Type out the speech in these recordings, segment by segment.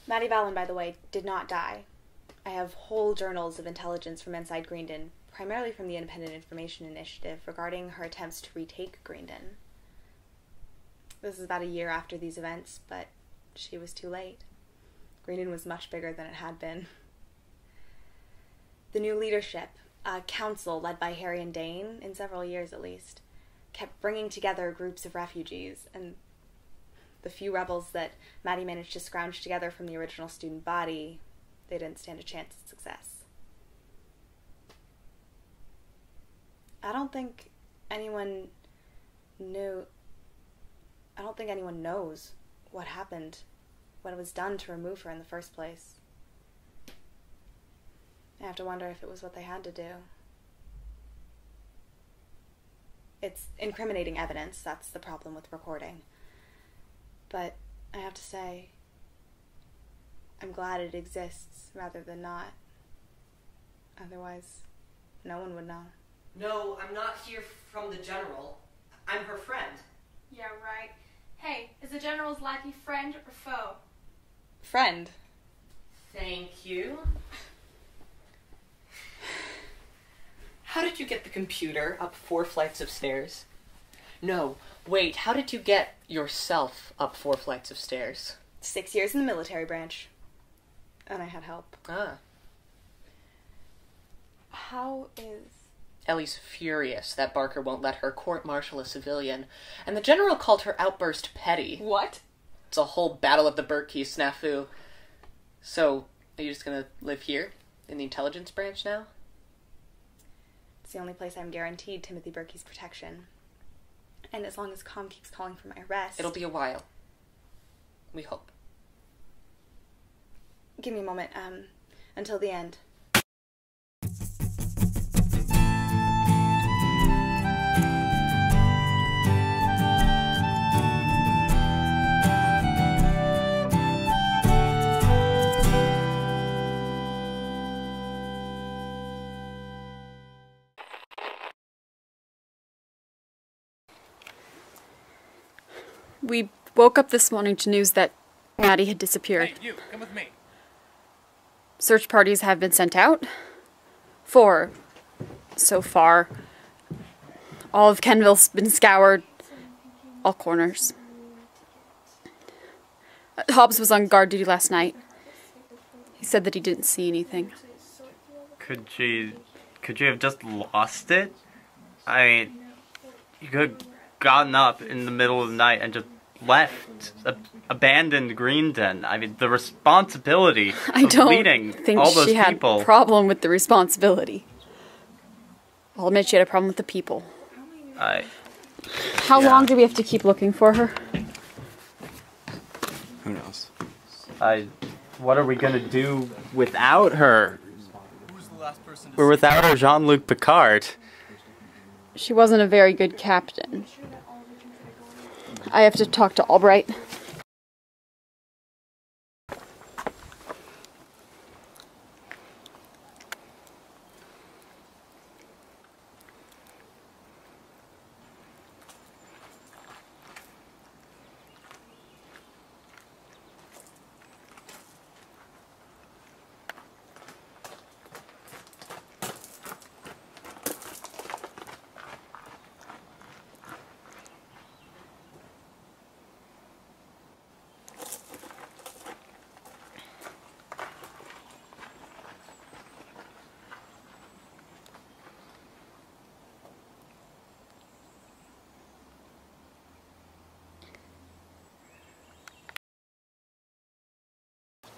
Maddi Valen, by the way, did not die. I have whole journals of intelligence from inside Greenden, primarily from the Independent Information Initiative, regarding her attempts to retake Greenden. This is about a year after these events, but she was too late. Greenden was much bigger than it had been. The new leadership, a council led by Harry and Dane, in several years at least, kept bringing together groups of refugees, and the few rebels that Maddi managed to scrounge together from the original student body, they didn't stand a chance at success. I don't think anyone knows what happened, what was done to remove her in the first place. I have to wonder if it was what they had to do. It's incriminating evidence, that's the problem with recording. But I have to say, I'm glad it exists rather than not. Otherwise, no one would know. No, I'm not here from the General. I'm her friend. Yeah, right. Hey, is the General's lackey friend or foe? Friend. Thank you. How did you get the computer up 4 flights of stairs? No, wait, how did you get yourself up 4 flights of stairs? 6 years in the military branch. And I had help. Ah. How is... Ellie's furious that Barker won't let her court-martial a civilian, and the General called her outburst petty. What? It's a whole Battle of the Bird-Key snafu. So, are you just gonna live here, in the intelligence branch now? It's the only place I'm guaranteed Timothy Berkey's protection. And as long as Com keeps calling for my arrest... It'll be a while. We hope. Give me a moment, until the end. We woke up this morning to news that Maddi had disappeared. Hey, you, come with me. Search parties have been sent out. 4 so far. All of Kenville's been scoured. All corners. Hobbs was on guard duty last night. He said that he didn't see anything. Could you have just lost it? I mean, you could have gotten up in the middle of the night and just left, abandoned Greenden. I mean, the responsibility of leading all those she had people. a problem with the responsibility. I'll admit she had a problem with the people. How long do we have to keep looking for her? Who knows? What are we gonna do without her? We're without our Jean-Luc Picard. She wasn't a very good captain. I have to talk to Albright.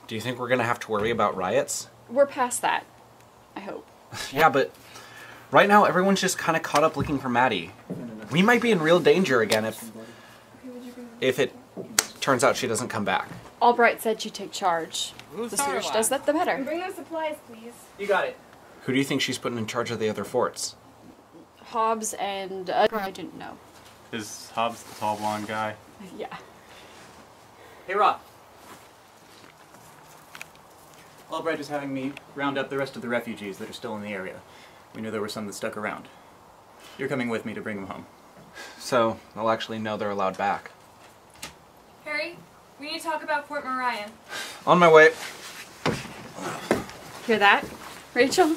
Do you think we're gonna have to worry about riots? We're past that, I hope. Yeah, but right now everyone's just kind of caught up looking for Maddi. We might be in real danger again if it turns out she doesn't come back. Albright said she'd take charge. The sooner she does that, the better. Bring those supplies, please. You got it. Who do you think she's putting in charge of the other forts? Hobbs and I didn't know. Is Hobbs the tall blonde guy? Yeah. Hey, Roth. Albright is having me round up the rest of the refugees that are still in the area. We knew there were some that stuck around. You're coming with me to bring them home. So they'll actually know they're allowed back. Harry, we need to talk about Fort Marion. On my way. Hear that, Rachel?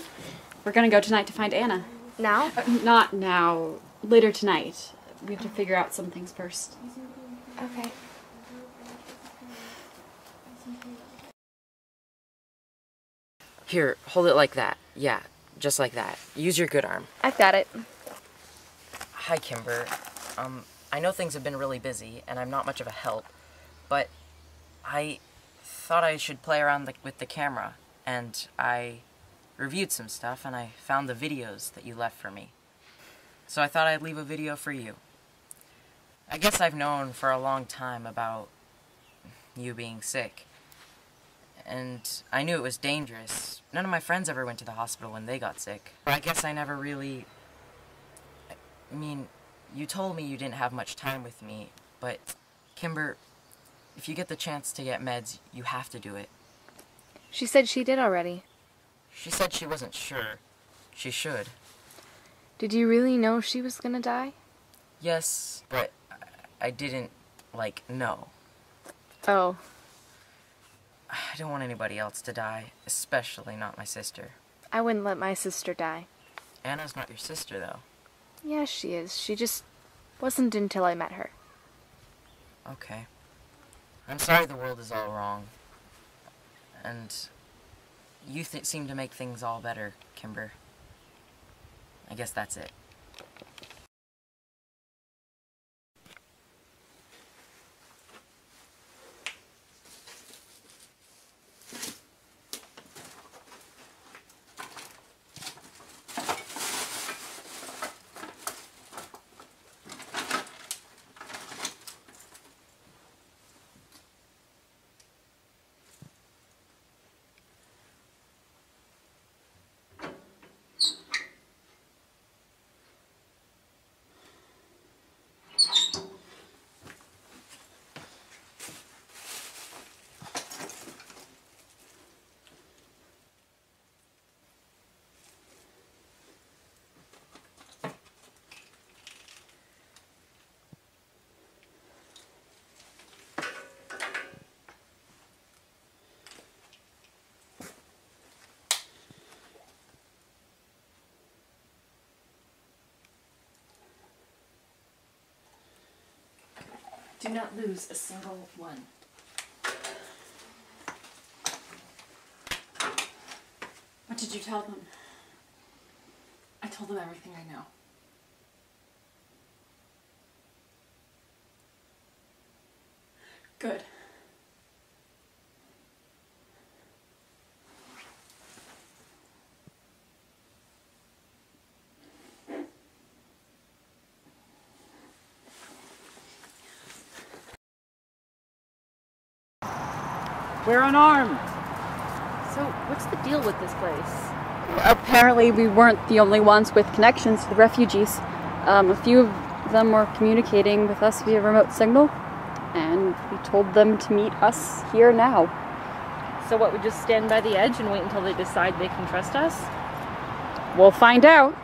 We're gonna go tonight to find Anna. Now? Not now. Later tonight. We have to figure out some things first. Okay. Here, hold it like that. Yeah, just like that. Use your good arm. I've got it. Hi, Kimber. I know things have been really busy, and I'm not much of a help, but I thought I should play around with the camera, and I reviewed some stuff, and I found the videos that you left for me. So I thought I'd leave a video for you. I guess I've known for a long time about you being sick, and I knew it was dangerous. None of my friends ever went to the hospital when they got sick. I guess I never really... I mean, you told me you didn't have much time with me, but Kimber, if you get the chance to get meds, you have to do it. She said she did already. She said she wasn't sure. She should. Did you really know she was gonna die? Yes, but I didn't, know. Oh. I don't want anybody else to die, especially not my sister. I wouldn't let my sister die. Anna's not your sister, though. Yeah, she is. She just wasn't until I met her. Okay. I'm sorry the world is all wrong. And you seem to make things all better, Kimber. I guess that's it. Do not lose a single one. What did you tell them? I told them everything I know. Good. We're unarmed. So, what's the deal with this place? Apparently we weren't the only ones with connections to the refugees. A few of them were communicating with us via remote signal, and we told them to meet us here now. So what, we just stand by the edge and wait until they decide they can trust us? We'll find out.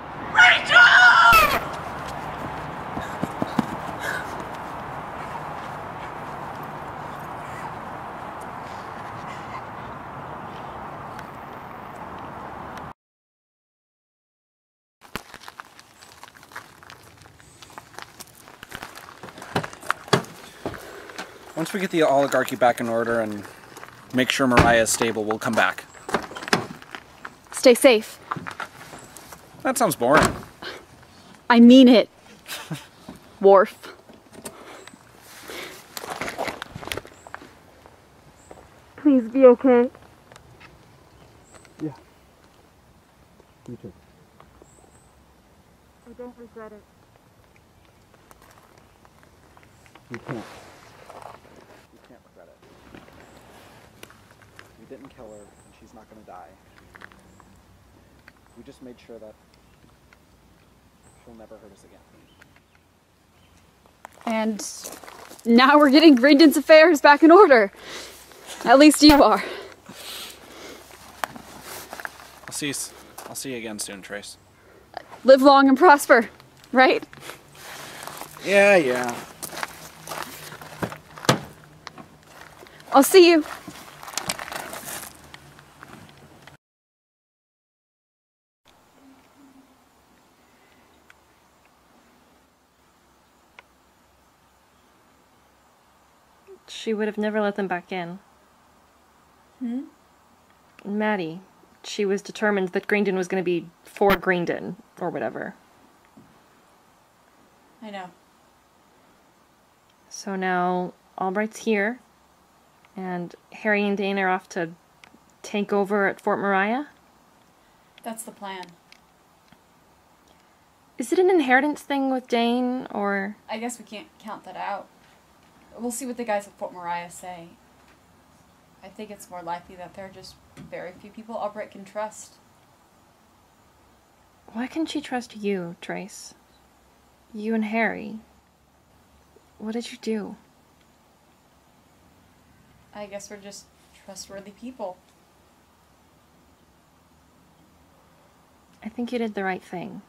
Once we get the oligarchy back in order and make sure Mariah is stable, we'll come back. Stay safe. That sounds boring. I mean it. Worf. Please be okay. Yeah. Me too. I don't regret it. You can't. You can't regret it. We didn't kill her, and she's not going to die. We just made sure that she'll never hurt us again. And now we're getting Greenden's affairs back in order. At least you are. I'll see you again soon, Trace. Live long and prosper, right? Yeah. I'll see you. she would have never let them back in. Maddi. She was determined that Greenden was going to be for Greenden, or whatever. I know. So now Albright's here, and Harry and Dane are off to take over at Fort Moriah? That's the plan. Is it an inheritance thing with Dane, or...? I guess we can't count that out. We'll see what the guys at Fort Moriah say. I think it's more likely that there are just very few people Albright can trust. Why can she trust you, Trace? You and Harry. What did you do? I guess we're just trustworthy people. I think you did the right thing.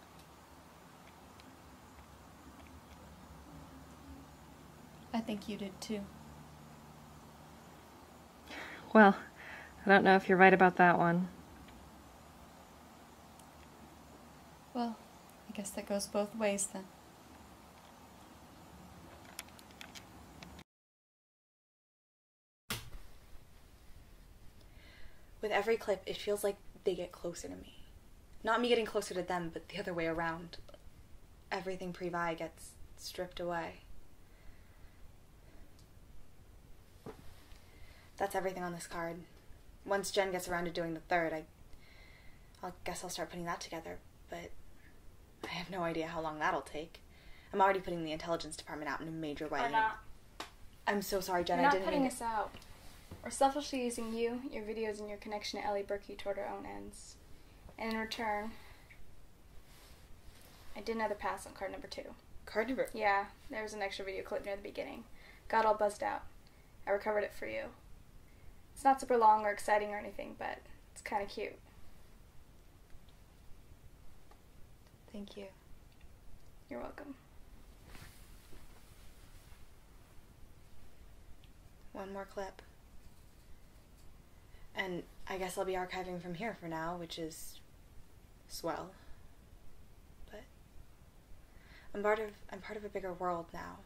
I think you did too. Well, I don't know if you're right about that one. Well, I guess that goes both ways then. With every clip, it feels like they get closer to me. Not me getting closer to them, but the other way around. Everything pre-Vi gets stripped away. That's everything on this card. Once Jen gets around to doing the third, I guess I'll start putting that together, but I have no idea how long that'll take. I'm already putting the intelligence department out in a major way. Or not. I'm so sorry, Jen. We're I not didn't putting mean us out. We're selfishly using you, your videos, and your connection to Ellie Berkey toward our own ends. And in return, I did another pass on card number 2. Card number? Yeah, there was an extra video clip near the beginning. Got all buzzed out. I recovered it for you. It's not super long or exciting or anything, but it's kind of cute. Thank you. You're welcome. One more clip. And I guess I'll be archiving from here for now, which is swell. But I'm part of a bigger world now.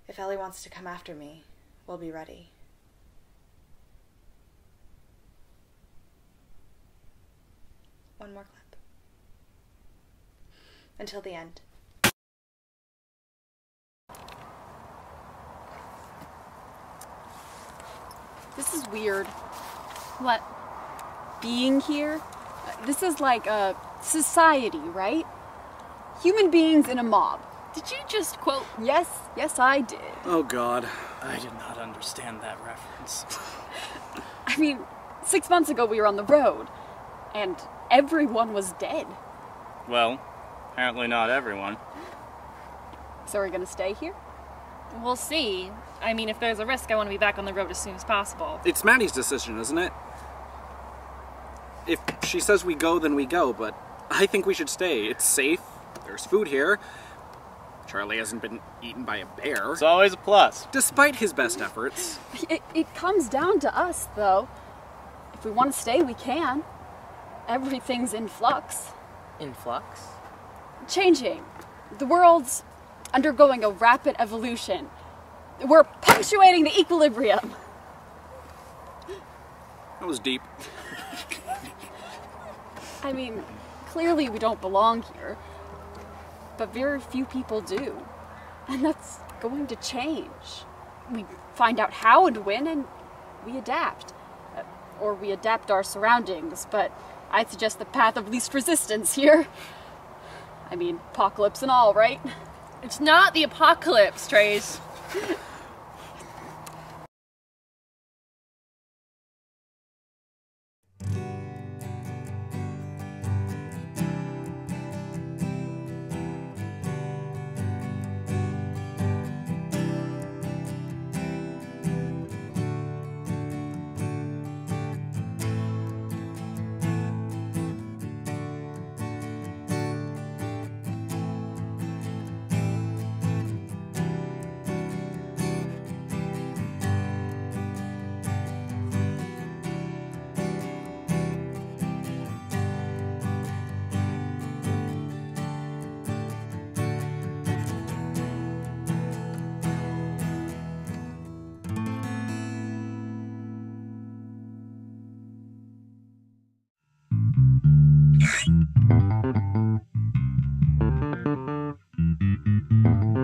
If Ellie wants to come after me, we'll be ready. One more clip. Until the end. This is weird. What? Being here? This is like a society, right? Human beings in a mob. Did you just quote? Yes, I did. Oh God. I did not understand that reference. I mean, 6 months ago we were on the road, and everyone was dead. Well, apparently not everyone. So we're gonna stay here? We'll see. I mean, if there's a risk, I want to be back on the road as soon as possible. It's Maddi's decision, isn't it? If she says we go, then we go, but I think we should stay. It's safe. There's food here. Charlie hasn't been eaten by a bear. It's always a plus. Despite his best efforts. It comes down to us, though. If we want to stay, we can. Everything's in flux. In flux? Changing. The world's undergoing a rapid evolution. We're punctuating the equilibrium. That was deep. I mean, clearly we don't belong here. But very few people do. And that's going to change. We find out how and when, and we adapt. Or we adapt our surroundings, but I'd suggest the path of least resistance here. I mean, apocalypse and all, right? It's not the apocalypse, Trace. you.